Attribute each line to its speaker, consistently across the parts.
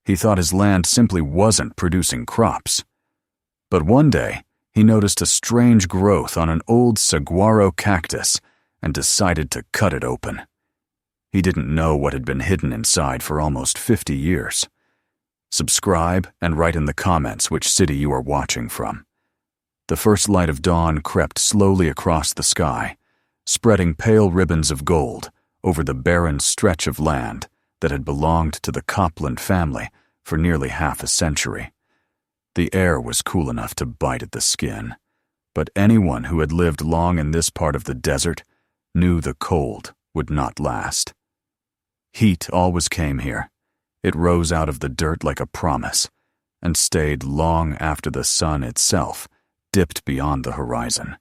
Speaker 1: He thought his land simply wasn't producing crops. But one day, he noticed a strange growth on an old saguaro cactus and decided to cut it open. He didn't know what had been hidden inside for almost 50 years. Subscribe and write in the comments which city you are watching from. The first light of dawn crept slowly across the sky, spreading pale ribbons of gold over the barren stretch of land that had belonged to the Copland family for nearly half a century. The air was cool enough to bite at the skin, but anyone who had lived long in this part of the desert knew the cold would not last. Heat always came here. It rose out of the dirt like a promise and stayed long after the sun itself dipped beyond the horizon.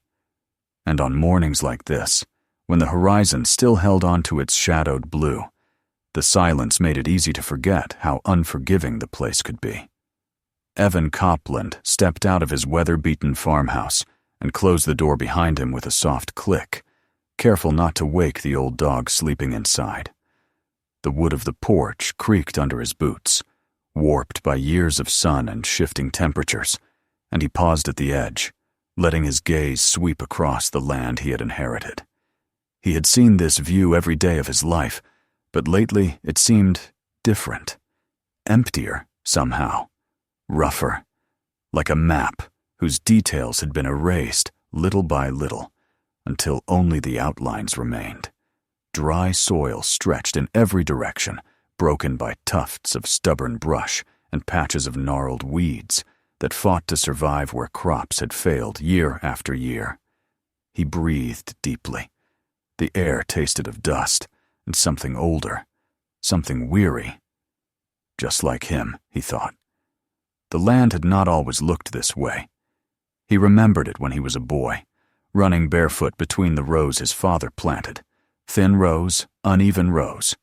Speaker 1: And on mornings like this, when the horizon still held on to its shadowed blue, the silence made it easy to forget how unforgiving the place could be. Evan Copland stepped out of his weather-beaten farmhouse and closed the door behind him with a soft click, careful not to wake the old dog sleeping inside. The wood of the porch creaked under his boots, warped by years of sun and shifting temperatures, and he paused at the edge, letting his gaze sweep across the land he had inherited. He had seen this view every day of his life, but lately it seemed different, emptier somehow, rougher, like a map whose details had been erased little by little until only the outlines remained. Dry soil stretched in every direction, broken by tufts of stubborn brush and patches of gnarled weeds that fought to survive where crops had failed year after year. He breathed deeply. The air tasted of dust and something older, something weary. Just like him, he thought. The land had not always looked this way. He remembered it when he was a boy, running barefoot between the rows his father planted, thin rows, uneven rows,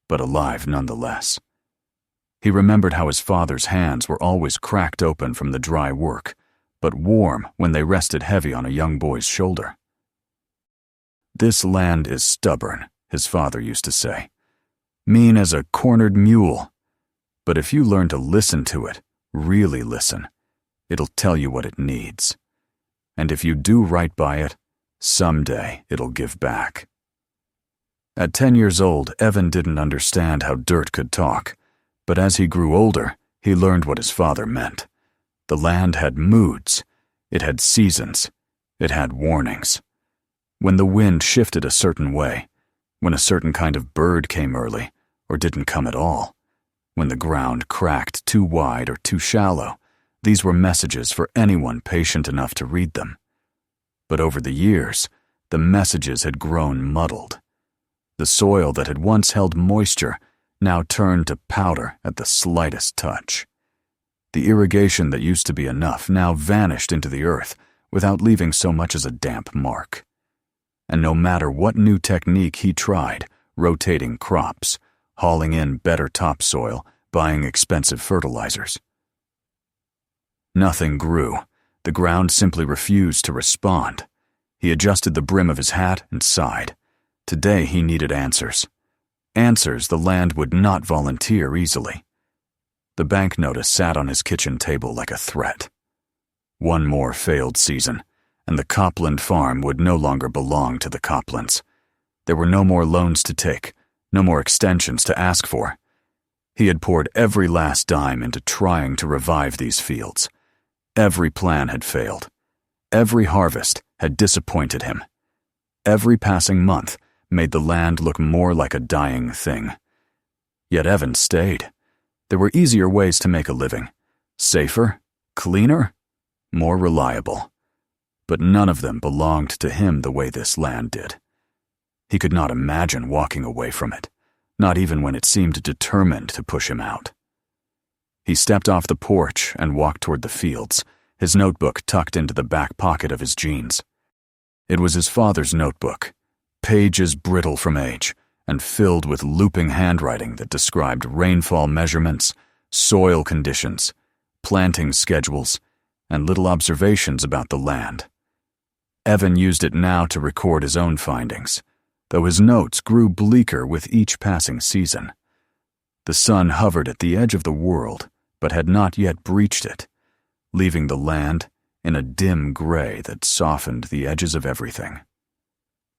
Speaker 1: but alive nonetheless. He remembered how his father's hands were always cracked open from the dry work, but warm when they rested heavy on a young boy's shoulder. "This land is stubborn," his father used to say, "mean as a cornered mule. But if you learn to listen to it, really listen, it'll tell you what it needs. And if you do right by it, someday it'll give back." At 10 years old, Evan didn't understand how dirt could talk, but as he grew older, he learned what his father meant. The land had moods, it had seasons, it had warnings. When the wind shifted a certain way, when a certain kind of bird came early or didn't come at all, when the ground cracked too wide or too shallow, these were messages for anyone patient enough to read them. But over the years, the messages had grown muddled. The soil that had once held moisture now turned to powder at the slightest touch. The irrigation that used to be enough now vanished into the earth without leaving so much as a damp mark. And no matter what new technique he tried, rotating crops, hauling in better topsoil, buying expensive fertilizers, nothing grew. The ground simply refused to respond. He adjusted the brim of his hat and sighed. Today he needed answers. Answers the land would not volunteer easily. The bank notice sat on his kitchen table like a threat. One more failed season, and the Copland farm would no longer belong to the Coplands. There were no more loans to take, no more extensions to ask for. He had poured every last dime into trying to revive these fields. Every plan had failed. Every harvest had disappointed him. Every passing month made the land look more like a dying thing. Yet Evan stayed. There were easier ways to make a living. Safer, cleaner, more reliable. But none of them belonged to him the way this land did. He could not imagine walking away from it, not even when it seemed determined to push him out. He stepped off the porch and walked toward the fields, his notebook tucked into the back pocket of his jeans. It was his father's notebook, pages brittle from age and filled with looping handwriting that described rainfall measurements, soil conditions, planting schedules, and little observations about the land. Evan used it now to record his own findings, though his notes grew bleaker with each passing season. The sun hovered at the edge of the world, but had not yet breached it, leaving the land in a dim gray that softened the edges of everything.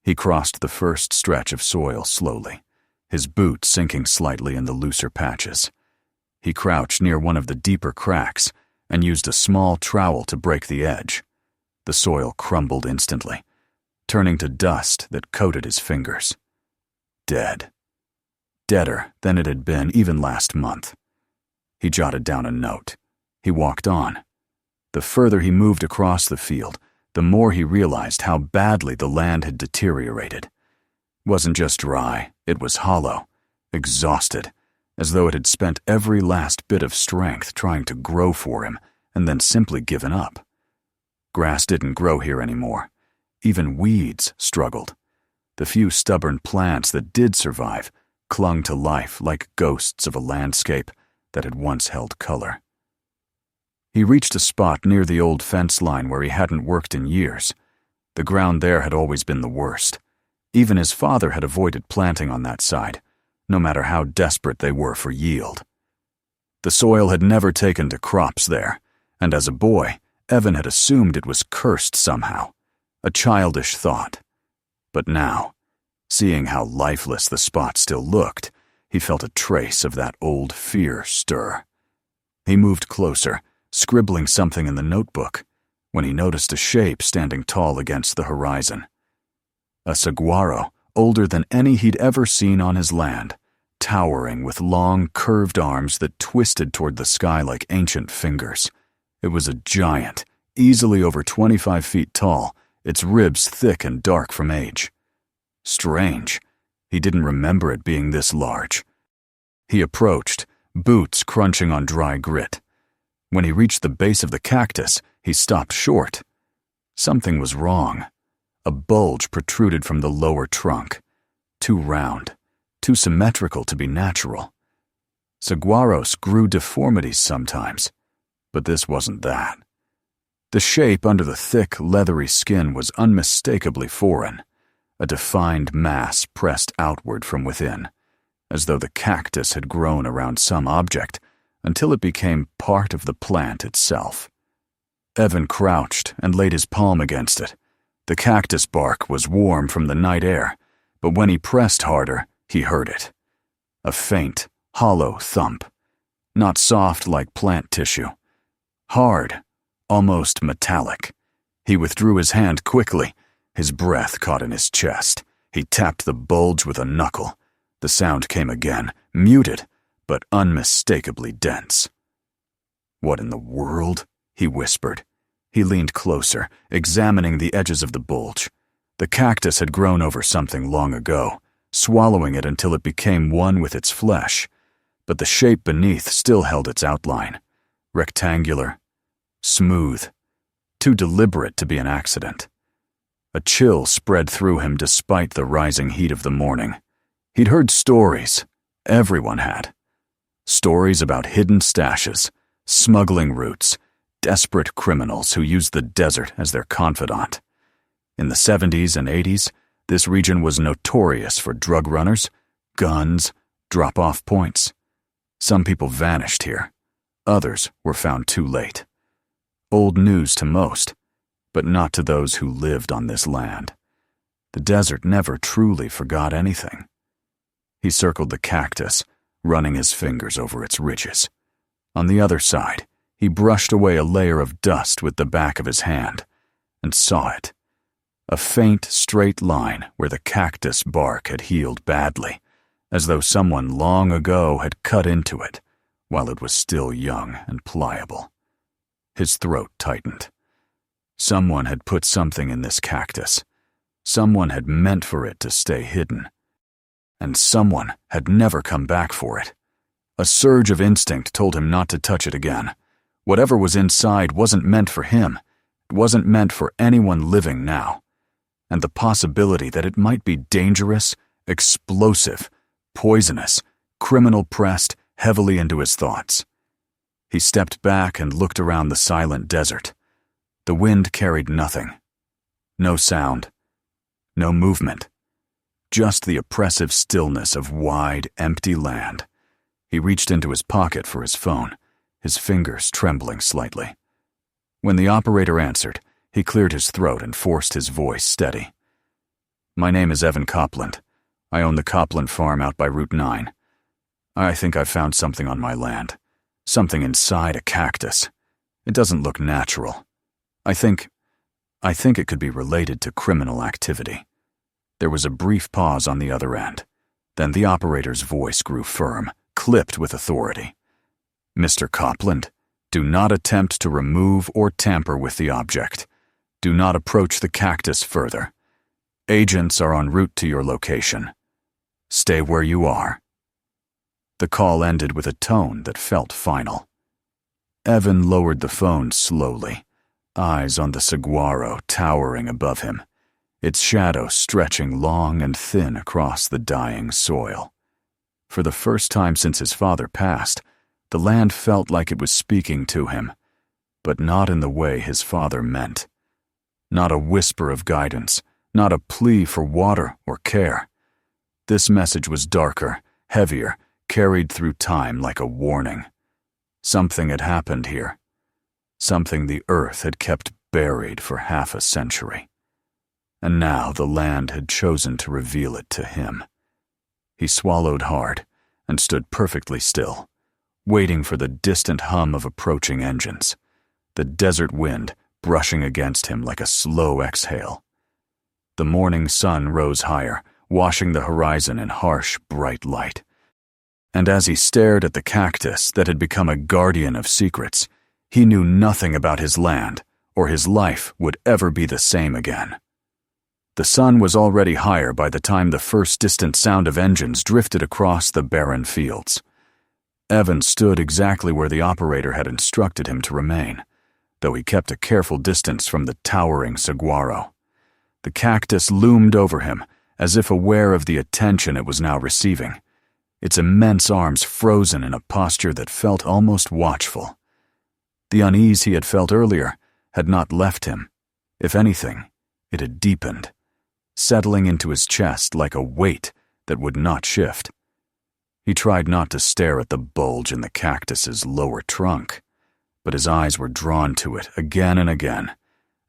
Speaker 1: He crossed the first stretch of soil slowly, his boot sinking slightly in the looser patches. He crouched near one of the deeper cracks and used a small trowel to break the edge. The soil crumbled instantly, turning to dust that coated his fingers. Dead. Deader than it had been even last month. He jotted down a note. He walked on. The further he moved across the field, the more he realized how badly the land had deteriorated. It wasn't just dry, it was hollow, exhausted, as though it had spent every last bit of strength trying to grow for him and then simply given up. Grass didn't grow here anymore. Even weeds struggled. The few stubborn plants that did survive clung to life like ghosts of a landscape that had once held color. He reached a spot near the old fence line where he hadn't worked in years. The ground there had always been the worst. Even his father had avoided planting on that side, no matter how desperate they were for yield. The soil had never taken to crops there, and as a boy, Evan had assumed it was cursed somehow, a childish thought. But now, seeing how lifeless the spot still looked, he felt a trace of that old fear stir. He moved closer, scribbling something in the notebook, when he noticed a shape standing tall against the horizon. A saguaro, older than any he'd ever seen on his land, towering with long, curved arms that twisted toward the sky like ancient fingers. It was a giant, easily over 25 feet tall, its ribs thick and dark from age. Strange. He didn't remember it being this large. He approached, boots crunching on dry grit. When he reached the base of the cactus, he stopped short. Something was wrong. A bulge protruded from the lower trunk. Too round, too symmetrical to be natural. Saguaros grew deformities sometimes, but this wasn't that. The shape under the thick, leathery skin was unmistakably foreign, a defined mass pressed outward from within, as though the cactus had grown around some object until it became part of the plant itself. Evan crouched and laid his palm against it. The cactus bark was warm from the night air, but when he pressed harder, he heard it. A faint, hollow thump. Not soft like plant tissue. Hard, almost metallic. He withdrew his hand quickly. His breath caught in his chest. He tapped the bulge with a knuckle. The sound came again, muted, but unmistakably dense. "What in the world?" he whispered. He leaned closer, examining the edges of the bulge. The cactus had grown over something long ago, swallowing it until it became one with its flesh, but the shape beneath still held its outline. Rectangular, smooth, too deliberate to be an accident. A chill spread through him despite the rising heat of the morning. He'd heard stories. Everyone had. Stories about hidden stashes, smuggling routes, desperate criminals who used the desert as their confidant. In the 70s and 80s, this region was notorious for drug runners, guns, drop-off points. Some people vanished here. Others were found too late. Old news to most, but not to those who lived on this land. The desert never truly forgot anything. He circled the cactus, running his fingers over its ridges. On the other side, he brushed away a layer of dust with the back of his hand, and saw it. A faint, straight line where the cactus bark had healed badly, as though someone long ago had cut into it while it was still young and pliable. His throat tightened. Someone had put something in this cactus. Someone had meant for it to stay hidden. And someone had never come back for it. A surge of instinct told him not to touch it again. Whatever was inside wasn't meant for him. It wasn't meant for anyone living now. And the possibility that it might be dangerous, explosive, poisonous, criminal pressed heavily into his thoughts. He stepped back and looked around the silent desert. The wind carried nothing. No sound. No movement. Just the oppressive stillness of wide, empty land. He reached into his pocket for his phone, his fingers trembling slightly. When the operator answered, he cleared his throat and forced his voice steady. "My name is Evan Copland. I own the Copland farm out by Route 9. I think I've found something on my land. Something inside a cactus. It doesn't look natural. I think it could be related to criminal activity." There was a brief pause on the other end. Then the operator's voice grew firm, clipped with authority. "Mr. Copland, do not attempt to remove or tamper with the object. Do not approach the cactus further. Agents are en route to your location. Stay where you are." The call ended with a tone that felt final. Evan lowered the phone slowly, eyes on the saguaro towering above him, its shadow stretching long and thin across the dying soil. For the first time since his father passed, the land felt like it was speaking to him, but not in the way his father meant. Not a whisper of guidance, not a plea for water or care. This message was darker, heavier, carried through time like a warning. Something had happened here. Something the earth had kept buried for half a century. And now the land had chosen to reveal it to him. He swallowed hard and stood perfectly still, waiting for the distant hum of approaching engines, the desert wind brushing against him like a slow exhale. The morning sun rose higher, washing the horizon in harsh, bright light. And as he stared at the cactus that had become a guardian of secrets, he knew nothing about his land, or his life would ever be the same again. The sun was already higher by the time the first distant sound of engines drifted across the barren fields. Evan stood exactly where the operator had instructed him to remain, though he kept a careful distance from the towering saguaro. The cactus loomed over him, as if aware of the attention it was now receiving, its immense arms frozen in a posture that felt almost watchful. The unease he had felt earlier had not left him. If anything, it had deepened, settling into his chest like a weight that would not shift. He tried not to stare at the bulge in the cactus's lower trunk, but his eyes were drawn to it again and again,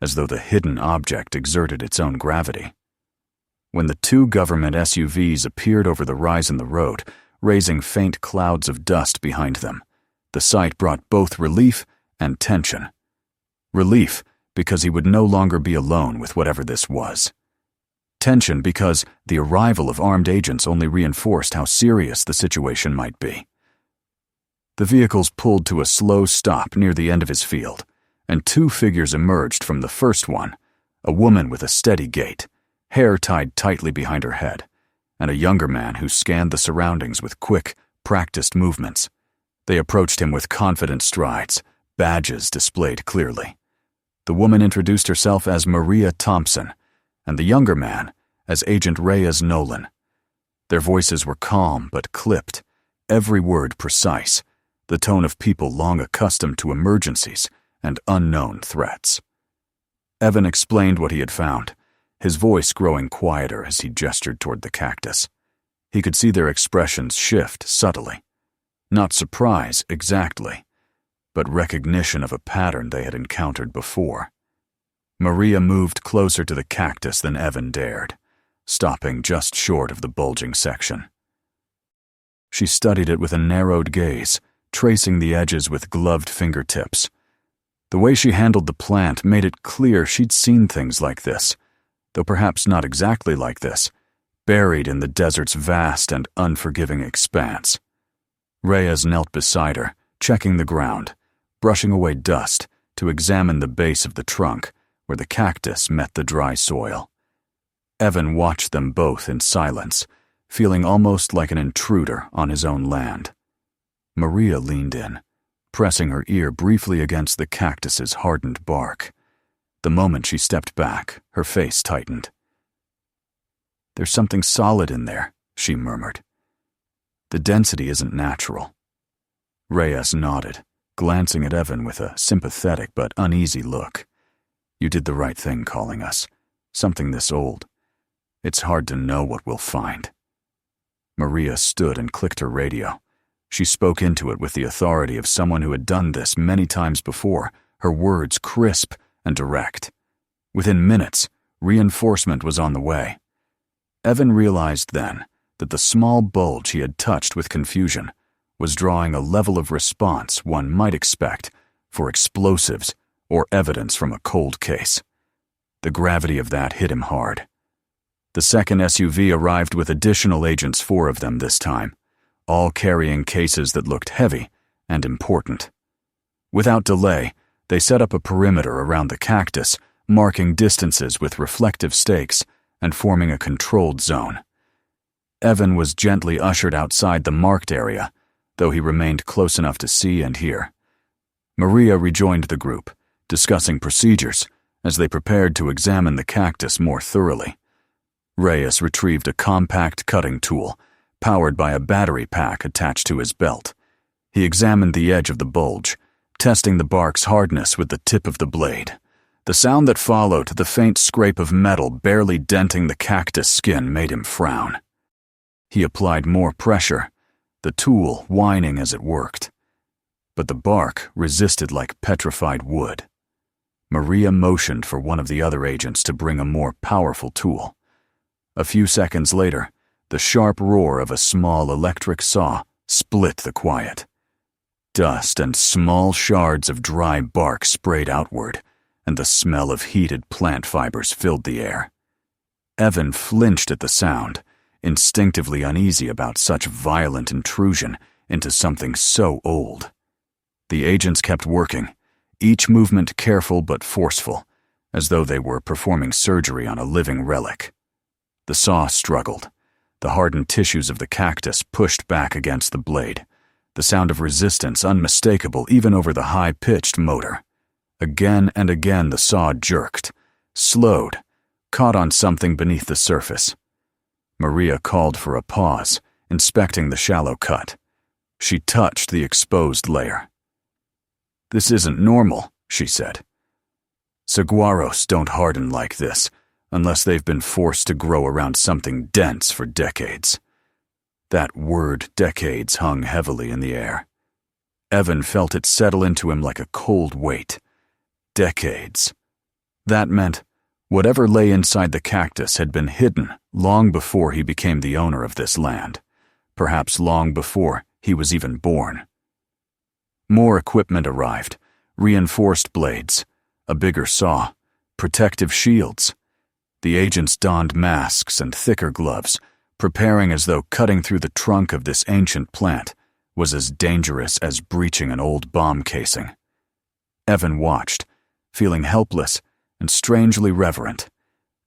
Speaker 1: as though the hidden object exerted its own gravity. When the two government SUVs appeared over the rise in the road, raising faint clouds of dust behind them, the sight brought both relief and tension. Relief because he would no longer be alone with whatever this was. Tension because the arrival of armed agents only reinforced how serious the situation might be. The vehicles pulled to a slow stop near the end of his field, and two figures emerged from the first one, a woman with a steady gait, hair tied tightly behind her head, and a younger man who scanned the surroundings with quick, practiced movements. They approached him with confident strides, badges displayed clearly. The woman introduced herself as Maria Thompson, and the younger man as Agent Reyes Nolan. Their voices were calm but clipped, every word precise, the tone of people long accustomed to emergencies and unknown threats. Evan explained what he had found, his voice growing quieter as he gestured toward the cactus. He could see their expressions shift subtly. Not surprise exactly, but recognition of a pattern they had encountered before. Maria moved closer to the cactus than Evan dared, stopping just short of the bulging section. She studied it with a narrowed gaze, tracing the edges with gloved fingertips. The way she handled the plant made it clear she'd seen things like this, though perhaps not exactly like this, buried in the desert's vast and unforgiving expanse. Reyes knelt beside her, checking the ground, brushing away dust to examine the base of the trunk where the cactus met the dry soil. Evan watched them both in silence, feeling almost like an intruder on his own land. Maria leaned in, pressing her ear briefly against the cactus's hardened bark. The moment she stepped back, her face tightened. "There's something solid in there," she murmured. "The density isn't natural." Reyes nodded, glancing at Evan with a sympathetic but uneasy look. "You did the right thing calling us. Something this old. It's hard to know what we'll find." Maria stood and clicked her radio, She spoke into it with the authority of someone who had done this many times before, her words crisp and direct. Within minutes, reinforcement was on the way. Evan realized then that the small bulge he had touched with confusion was drawing a level of response one might expect for explosives or evidence from a cold case. The gravity of that hit him hard. The second SUV arrived with additional agents, 4 of them this time, all carrying cases that looked heavy and important. Without delay, they set up a perimeter around the cactus, marking distances with reflective stakes and forming a controlled zone. Evan was gently ushered outside the marked area, though he remained close enough to see and hear. Maria rejoined the group, discussing procedures as they prepared to examine the cactus more thoroughly. Reyes retrieved a compact cutting tool, powered by a battery pack attached to his belt. He examined the edge of the bulge, testing the bark's hardness with the tip of the blade. The sound that followed, the faint scrape of metal barely denting the cactus skin, made him frown. He applied more pressure, the tool whining as it worked. But the bark resisted like petrified wood. Maria motioned for one of the other agents to bring a more powerful tool. A few seconds later, the sharp roar of a small electric saw split the quiet. Dust and small shards of dry bark sprayed outward, and the smell of heated plant fibers filled the air. Evan flinched at the sound, instinctively uneasy about such violent intrusion into something so old. The agents kept working, each movement careful but forceful, as though they were performing surgery on a living relic. The saw struggled. The hardened tissues of the cactus pushed back against the blade, the sound of resistance unmistakable even over the high-pitched motor. Again and again the saw jerked, slowed, caught on something beneath the surface. Maria called for a pause, inspecting the shallow cut. She touched the exposed layer. "This isn't normal," she said. "Saguaros don't harden like this, unless they've been forced to grow around something dense for decades." That word decades hung heavily in the air. Evan felt it settle into him like a cold weight. Decades. That meant whatever lay inside the cactus had been hidden long before he became the owner of this land, perhaps long before he was even born. More equipment arrived, reinforced blades, a bigger saw, protective shields. The agents donned masks and thicker gloves, preparing as though cutting through the trunk of this ancient plant was as dangerous as breaching an old bomb casing. Evan watched, feeling helpless and strangely reverent,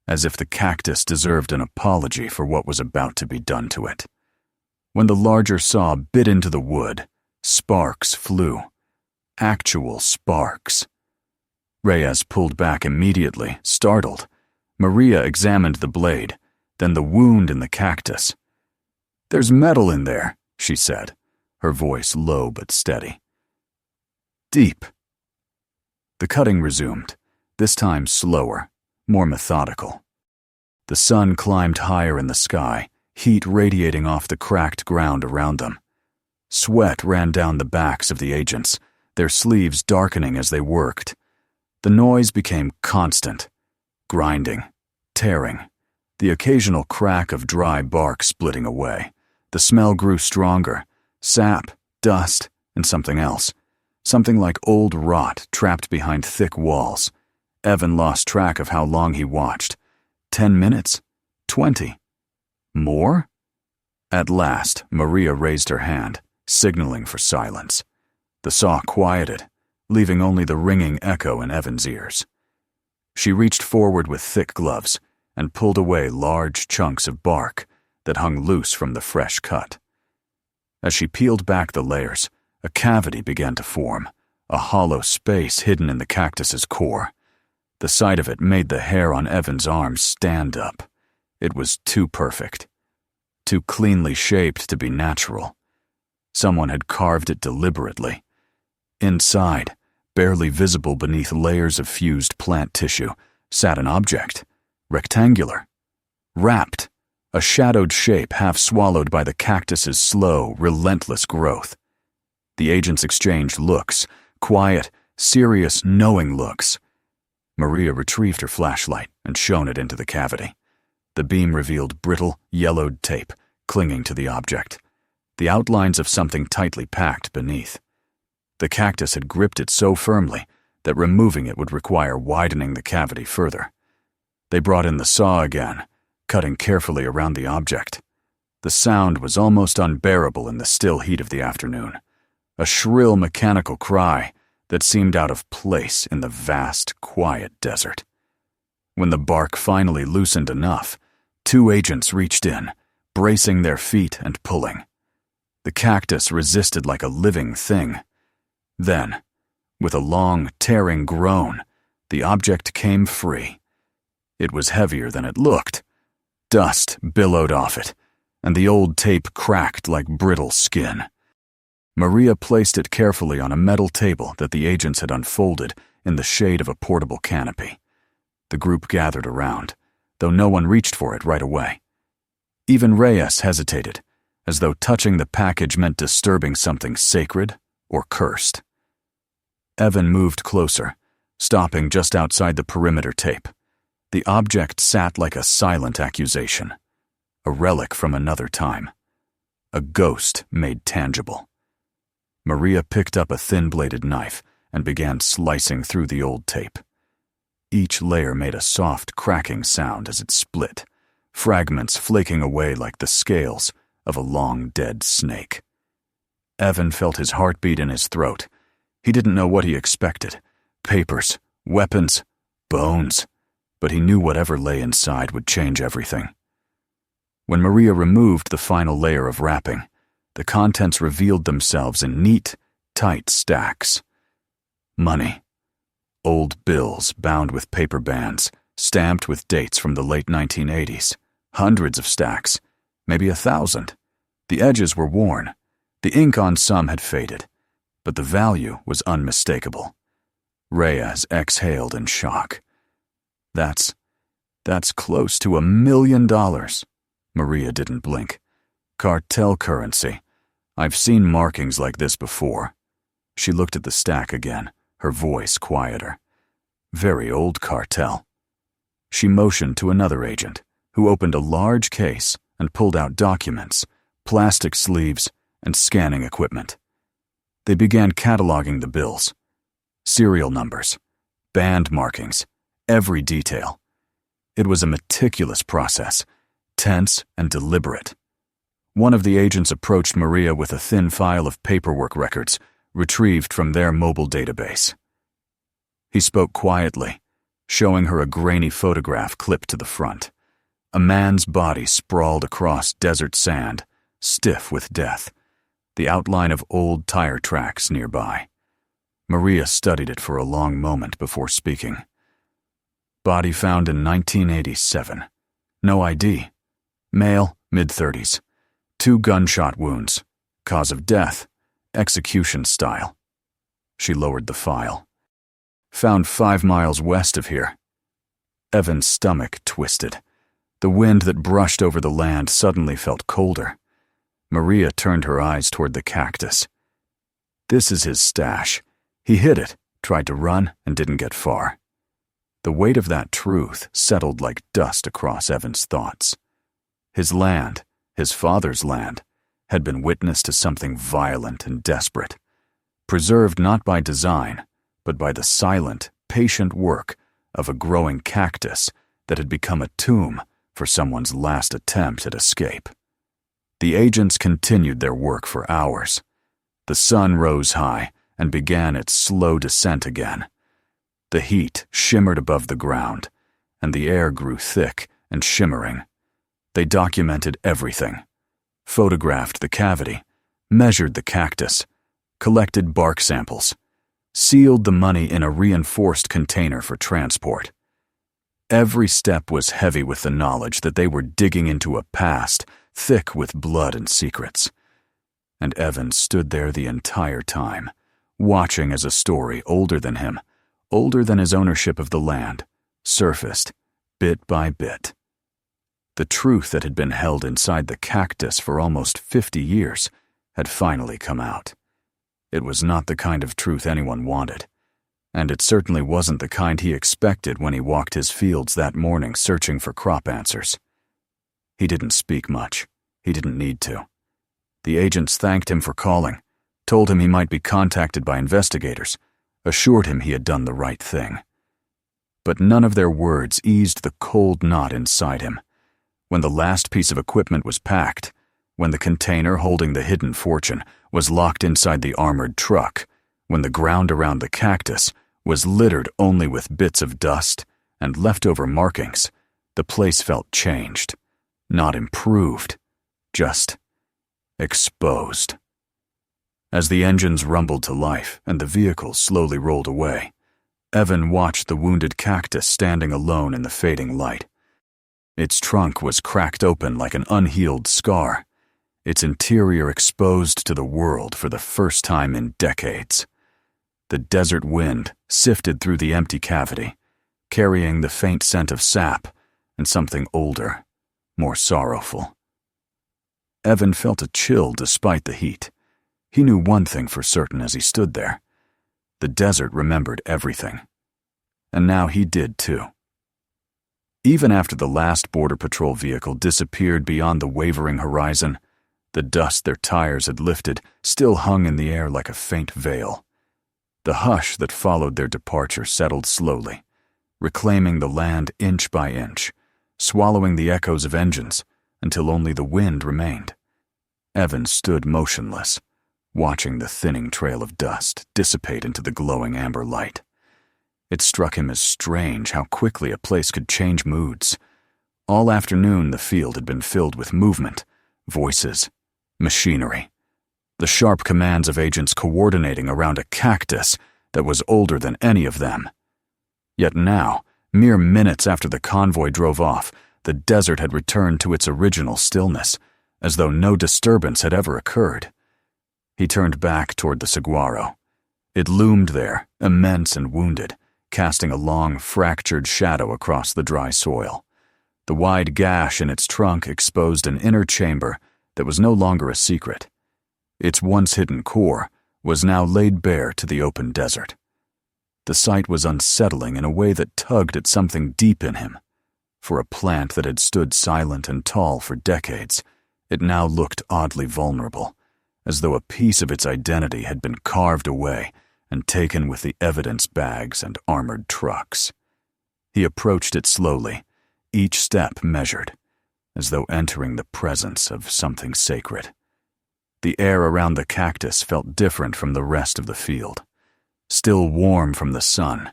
Speaker 1: as if the cactus deserved an apology for what was about to be done to it. When the larger saw bit into the wood, sparks flew. Actual sparks. Reyes pulled back immediately, startled. Maria examined the blade, then the wound in the cactus. "There's metal in there," she said, her voice low but steady. "Deep." The cutting resumed, this time slower, more methodical. The sun climbed higher in the sky, heat radiating off the cracked ground around them. Sweat ran down the backs of the agents, their sleeves darkening as they worked. The noise became constant, grinding, tearing, the occasional crack of dry bark splitting away. The smell grew stronger, sap, dust, and something else. Something like old rot trapped behind thick walls. Evan lost track of how long he watched. 10 minutes? 20? More? At last, Maria raised her hand, signaling for silence. The saw quieted, leaving only the ringing echo in Evan's ears. She reached forward with thick gloves and pulled away large chunks of bark that hung loose from the fresh cut. As she peeled back the layers, a cavity began to form, a hollow space hidden in the cactus's core. The sight of it made the hair on Evan's arms stand up. It was too perfect, too cleanly shaped to be natural. Someone had carved it deliberately. Inside, barely visible beneath layers of fused plant tissue, sat an object, rectangular, wrapped, a shadowed shape half swallowed by the cactus's slow, relentless growth. The agents exchanged looks, quiet, serious, knowing looks. Maria retrieved her flashlight and shone it into the cavity. The beam revealed brittle, yellowed tape clinging to the object, the outlines of something tightly packed beneath. The cactus had gripped it so firmly that removing it would require widening the cavity further. They brought in the saw again, cutting carefully around the object. The sound was almost unbearable in the still heat of the afternoon, a shrill mechanical cry that seemed out of place in the vast, quiet desert. When the bark finally loosened enough, 2 agents reached in, bracing their feet and pulling. The cactus resisted like a living thing. Then, with a long, tearing groan, the object came free. It was heavier than it looked. Dust billowed off it, and the old tape cracked like brittle skin. Maria placed it carefully on a metal table that the agents had unfolded in the shade of a portable canopy. The group gathered around, though no one reached for it right away. Even Reyes hesitated, as though touching the package meant disturbing something sacred or cursed. Evan moved closer, stopping just outside the perimeter tape. The object sat like a silent accusation, a relic from another time, a ghost made tangible. Maria picked up a thin-bladed knife and began slicing through the old tape. Each layer made a soft, cracking sound as it split, fragments flaking away like the scales of a long-dead snake. Evan felt his heartbeat in his throat. He didn't know what he expected. Papers, weapons, bones. But he knew whatever lay inside would change everything. When Maria removed the final layer of wrapping, the contents revealed themselves in neat, tight stacks. Money. Old bills bound with paper bands, stamped with dates from the late 1980s. Hundreds of stacks, maybe 1,000. The edges were worn. The ink on some had faded, but the value was unmistakable. Reyes exhaled in shock. That's close to $1 million. Maria didn't blink. Cartel currency. I've seen markings like this before. She looked at the stack again, her voice quieter. Very old cartel. She motioned to another agent, who opened a large case and pulled out documents, plastic sleeves, and scanning equipment. They began cataloging the bills. Serial numbers, band markings, every detail. It was a meticulous process, tense and deliberate. One of the agents approached Maria with a thin file of paperwork records retrieved from their mobile database. He spoke quietly, showing her a grainy photograph clipped to the front. A man's body sprawled across desert sand, stiff with death, the outline of old tire tracks nearby. Maria studied it for a long moment before speaking. Body found in 1987. No ID. Male, mid-30s. 2 gunshot wounds. Cause of death, execution style. She lowered the file. Found 5 miles west of here. Evan's stomach twisted. The wind that brushed over the land suddenly felt colder. Maria turned her eyes toward the cactus. This is his stash. He hid it, tried to run, and didn't get far. The weight of that truth settled like dust across Evan's thoughts. His land, his father's land, had been witness to something violent and desperate, preserved not by design, but by the silent, patient work of a growing cactus that had become a tomb for someone's last attempt at escape. The agents continued their work for hours. The sun rose high and began its slow descent again. The heat shimmered above the ground, and the air grew thick and shimmering. They documented everything, photographed the cavity, measured the cactus, collected bark samples, sealed the money in a reinforced container for transport. Every step was heavy with the knowledge that they were digging into a past thick with blood and secrets. And Evan stood there the entire time, watching as a story older than him, older than his ownership of the land, surfaced bit by bit. The truth that had been held inside the cactus for almost 50 years had finally come out. It was not the kind of truth anyone wanted, and it certainly wasn't the kind he expected when he walked his fields that morning searching for crop answers. He didn't speak much. He didn't need to. The agents thanked him for calling, told him he might be contacted by investigators, assured him he had done the right thing. But none of their words eased the cold knot inside him. When the last piece of equipment was packed, when the container holding the hidden fortune was locked inside the armored truck, when the ground around the cactus was littered only with bits of dust and leftover markings, the place felt changed, not improved, just exposed. As the engines rumbled to life and the vehicle slowly rolled away, Evan watched the wounded cactus standing alone in the fading light. Its trunk was cracked open like an unhealed scar, its interior exposed to the world for the first time in decades. The desert wind sifted through the empty cavity, carrying the faint scent of sap and something older, more sorrowful. Evan felt a chill despite the heat. He knew one thing for certain as he stood there. The desert remembered everything. And now he did too. Even after the last Border Patrol vehicle disappeared beyond the wavering horizon, the dust their tires had lifted still hung in the air like a faint veil. The hush that followed their departure settled slowly, reclaiming the land inch by inch, swallowing the echoes of engines until only the wind remained. Evan stood motionless, watching the thinning trail of dust dissipate into the glowing amber light. It struck him as strange how quickly a place could change moods. All afternoon the field had been filled with movement, voices, machinery, the sharp commands of agents coordinating around a cactus that was older than any of them. Yet now, mere minutes after the convoy drove off, the desert had returned to its original stillness, as though no disturbance had ever occurred. He turned back toward the Saguaro. It loomed there, immense and wounded, casting a long, fractured shadow across the dry soil. The wide gash in its trunk exposed an inner chamber that was no longer a secret. Its once hidden core was now laid bare to the open desert. The sight was unsettling in a way that tugged at something deep in him. For a plant that had stood silent and tall for decades, it now looked oddly vulnerable, as though a piece of its identity had been carved away and taken with the evidence bags and armored trucks. He approached it slowly, each step measured, as though entering the presence of something sacred. The air around the cactus felt different from the rest of the field, still warm from the sun,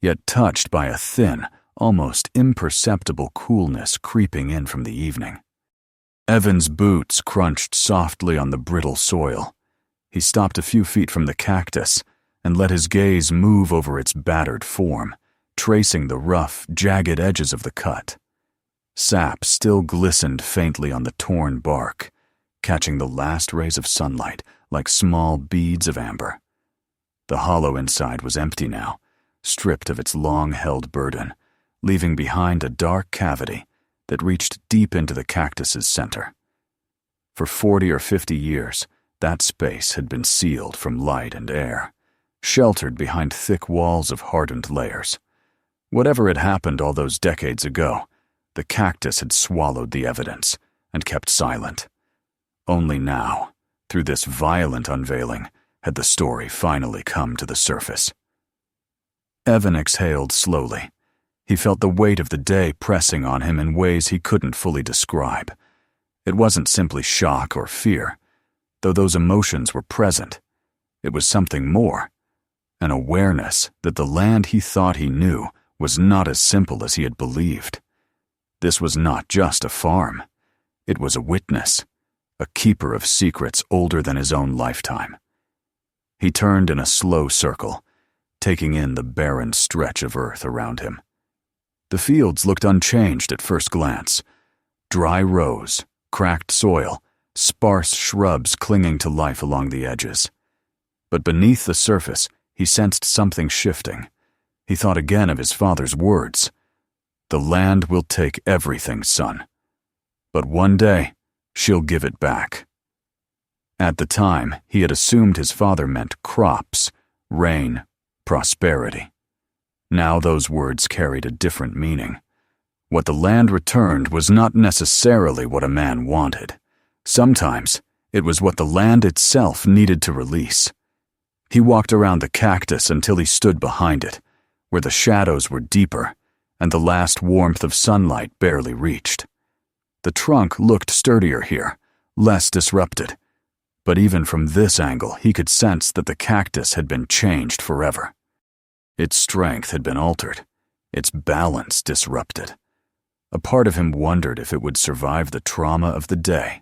Speaker 1: yet touched by a thin, almost imperceptible coolness creeping in from the evening. Evan's boots crunched softly on the brittle soil. He stopped a few feet from the cactus and let his gaze move over its battered form, tracing the rough, jagged edges of the cut. Sap still glistened faintly on the torn bark, catching the last rays of sunlight like small beads of amber. The hollow inside was empty now, stripped of its long-held burden, leaving behind a dark cavity that reached deep into the cactus's center. For 40 or 50 years, that space had been sealed from light and air, sheltered behind thick walls of hardened layers. Whatever had happened all those decades ago, the cactus had swallowed the evidence and kept silent. Only now, through this violent unveiling, had the story finally come to the surface. Evan exhaled slowly. He felt the weight of the day pressing on him in ways he couldn't fully describe. It wasn't simply shock or fear, though those emotions were present. It was something more, an awareness that the land he thought he knew was not as simple as he had believed. This was not just a farm. It was a witness, a keeper of secrets older than his own lifetime. He turned in a slow circle, taking in the barren stretch of earth around him. The fields looked unchanged at first glance. Dry rows, cracked soil, sparse shrubs clinging to life along the edges. But beneath the surface, he sensed something shifting. He thought again of his father's words. "The land will take everything, son. But one day, she'll give it back. At the time, he had assumed his father meant crops, rain, prosperity. Now those words carried a different meaning. What the land returned was not necessarily what a man wanted. Sometimes, it was what the land itself needed to release. He walked around the cactus until he stood behind it, where the shadows were deeper and the last warmth of sunlight barely reached. The trunk looked sturdier here, less disrupted, but even from this angle he could sense that the cactus had been changed forever. Its strength had been altered, its balance disrupted. A part of him wondered if it would survive the trauma of the day.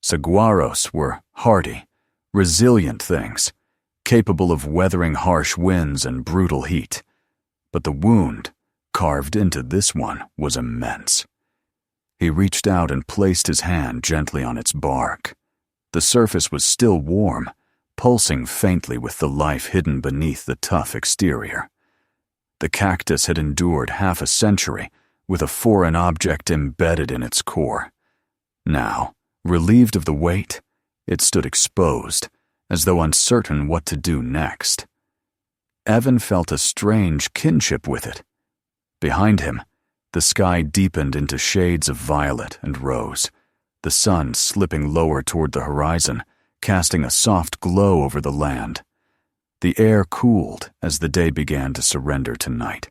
Speaker 1: Saguaros were hardy, resilient things, capable of weathering harsh winds and brutal heat. But the wound carved into this one was immense. He reached out and placed his hand gently on its bark. The surface was still warm, pulsing faintly with the life hidden beneath the tough exterior. The cactus had endured half a century with a foreign object embedded in its core. Now, relieved of the weight, it stood exposed, as though uncertain what to do next. Evan felt a strange kinship with it. Behind him, the sky deepened into shades of violet and rose, the sun slipping lower toward the horizon, casting a soft glow over the land. The air cooled as the day began to surrender to night.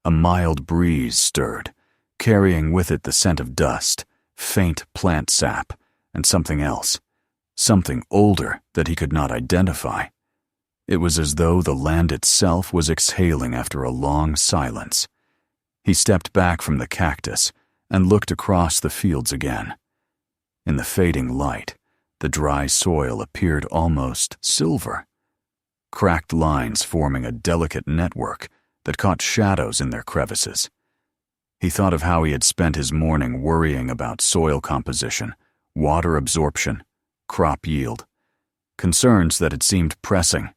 Speaker 1: A mild breeze stirred, carrying with it the scent of dust, faint plant sap, and something else, something older that he could not identify. It was as though the land itself was exhaling after a long silence. He stepped back from the cactus and looked across the fields again. In the fading light, the dry soil appeared almost silver, cracked lines forming a delicate network that caught shadows in their crevices. He thought of how he had spent his morning worrying about soil composition, water absorption, crop yield, concerns that had seemed pressing,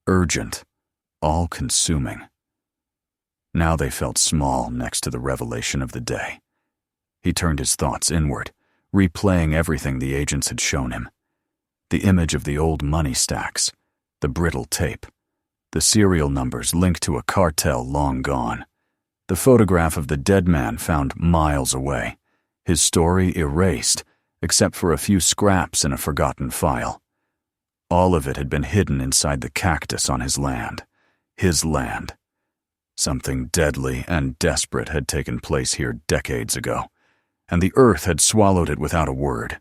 Speaker 1: urgent, all-consuming. Now they felt small next to the revelation of the day. He turned his thoughts inward, replaying everything the agents had shown him. The image of the old money stacks, the brittle tape, the serial numbers linked to a cartel long gone, the photograph of the dead man found miles away, his story erased except for a few scraps in a forgotten file. All of it had been hidden inside the cactus on his land. His land. Something deadly and desperate had taken place here decades ago, and the earth had swallowed it without a word.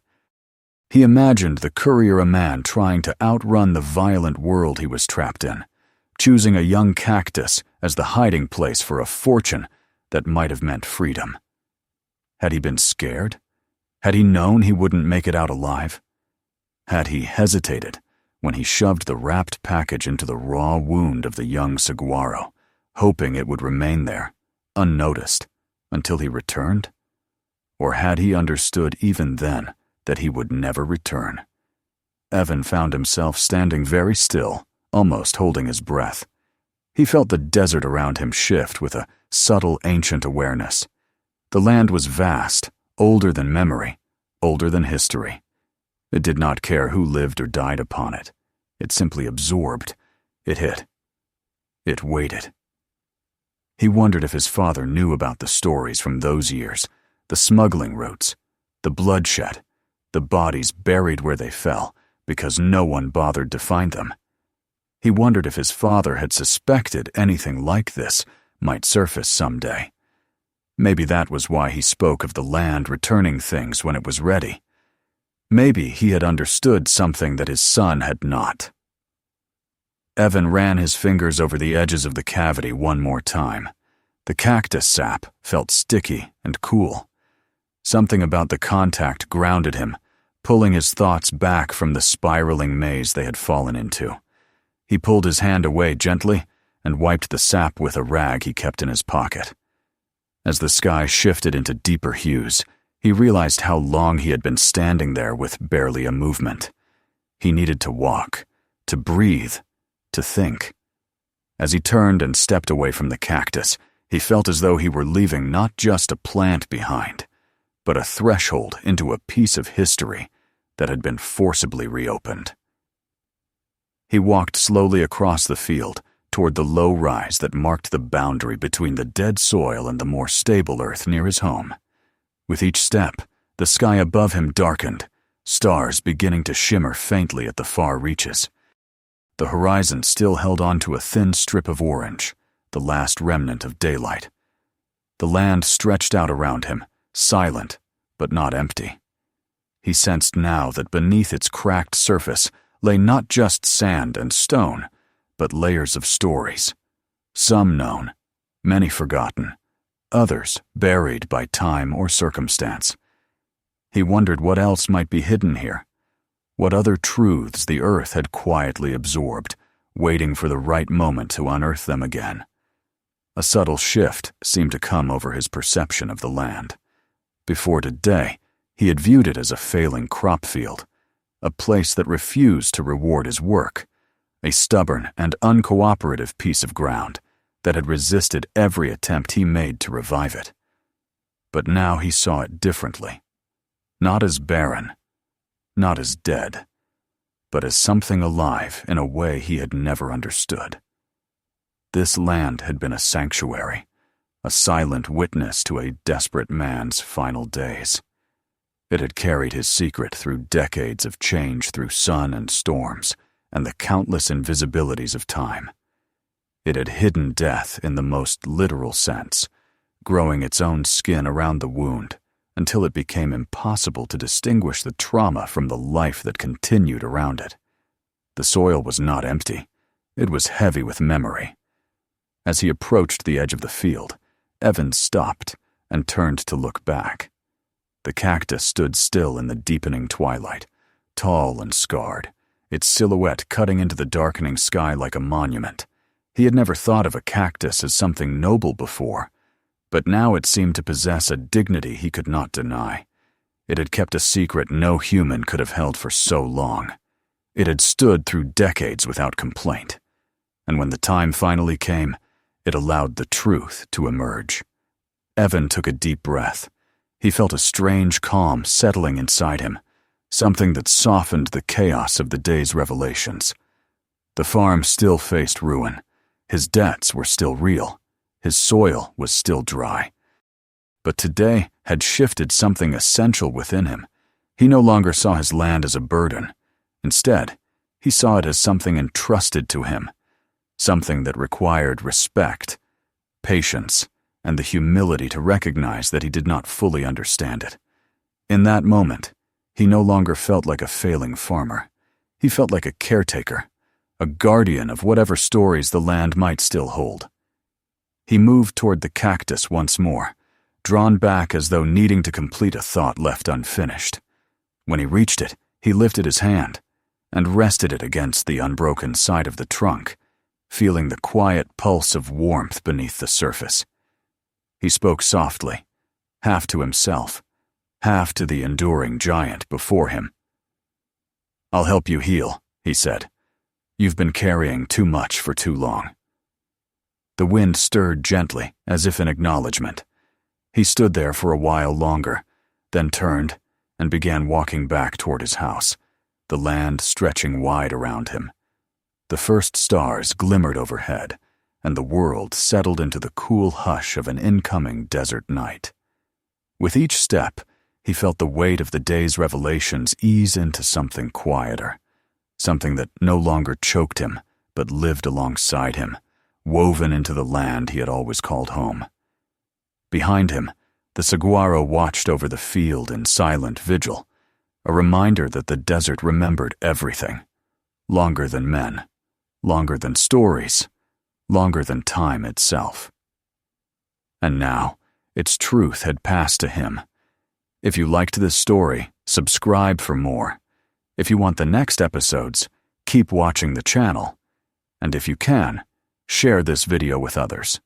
Speaker 1: He imagined the courier a man trying to outrun the violent world he was trapped in, choosing a young cactus as the hiding place for a fortune that might have meant freedom. Had he been scared? Had he known he wouldn't make it out alive? Had he hesitated when he shoved the wrapped package into the raw wound of the young saguaro, hoping it would remain there, unnoticed, until he returned? Or had he understood even then that he would never return? Evan found himself standing very still, almost holding his breath. He felt the desert around him shift with a subtle ancient awareness. The land was vast, older than memory, older than history. It did not care who lived or died upon it. It simply absorbed. It hit. It waited. He wondered if his father knew about the stories from those years, the smuggling routes, the bloodshed, the bodies buried where they fell because no one bothered to find them. He wondered if his father had suspected anything like this might surface someday. Maybe that was why he spoke of the land returning things when it was ready. Maybe he had understood something that his son had not. Evan ran his fingers over the edges of the cavity one more time. The cactus sap felt sticky and cool. Something about the contact grounded him, pulling his thoughts back from the spiraling maze they had fallen into. He pulled his hand away gently and wiped the sap with a rag he kept in his pocket. As the sky shifted into deeper hues, he realized how long he had been standing there with barely a movement. He needed to walk, to breathe, to think. As he turned and stepped away from the cactus, he felt as though he were leaving not just a plant behind, but a threshold into a piece of history that had been forcibly reopened. He walked slowly across the field toward the low rise that marked the boundary between the dead soil and the more stable earth near his home. With each step, the sky above him darkened, stars beginning to shimmer faintly at the far reaches. The horizon still held on to a thin strip of orange, the last remnant of daylight. The land stretched out around him, silent but not empty. He sensed now that beneath its cracked surface lay not just sand and stone, but layers of stories, some known, many forgotten, others buried by time or circumstance. He wondered what else might be hidden here, what other truths the earth had quietly absorbed, waiting for the right moment to unearth them again. A subtle shift seemed to come over his perception of the land. Before today, he had viewed it as a failing crop field, a place that refused to reward his work, a stubborn and uncooperative piece of ground that had resisted every attempt he made to revive it. But now he saw it differently, not as barren, not as dead, but as something alive in a way he had never understood. This land had been a sanctuary, a silent witness to a desperate man's final days. It had carried his secret through decades of change through sun and storms and the countless invisibilities of time. It had hidden death in the most literal sense, growing its own skin around the wound until it became impossible to distinguish the trauma from the life that continued around it. The soil was not empty. It was heavy with memory. As he approached the edge of the field, Evans stopped and turned to look back. The cactus stood still in the deepening twilight, tall and scarred, its silhouette cutting into the darkening sky like a monument. He had never thought of a cactus as something noble before, but now it seemed to possess a dignity he could not deny. It had kept a secret no human could have held for so long. It had stood through decades without complaint, and when the time finally came, it allowed the truth to emerge. Evan took a deep breath. He felt a strange calm settling inside him, something that softened the chaos of the day's revelations. The farm still faced ruin. His debts were still real. His soil was still dry. But today had shifted something essential within him. He no longer saw his land as a burden. Instead, he saw it as something entrusted to him, something that required respect, patience, and the humility to recognize that he did not fully understand it. In that moment, he no longer felt like a failing farmer. He felt like a caretaker, a guardian of whatever stories the land might still hold. He moved toward the cactus once more, drawn back as though needing to complete a thought left unfinished. When he reached it, he lifted his hand and rested it against the unbroken side of the trunk, feeling the quiet pulse of warmth beneath the surface. He spoke softly, half to himself, half to the enduring giant before him. "I'll help you heal," he said. "You've been carrying too much for too long." The wind stirred gently, as if in acknowledgement. He stood there for a while longer, then turned and began walking back toward his house, the land stretching wide around him. The first stars glimmered overhead, and the world settled into the cool hush of an incoming desert night. With each step, he felt the weight of the day's revelations ease into something quieter, something that no longer choked him, but lived alongside him, woven into the land he had always called home. Behind him, the saguaro watched over the field in silent vigil, a reminder that the desert remembered everything, longer than men, longer than stories, longer than time itself. And now, its truth had passed to him. If you liked this story, subscribe for more. If you want the next episodes, keep watching the channel. And if you can, share this video with others.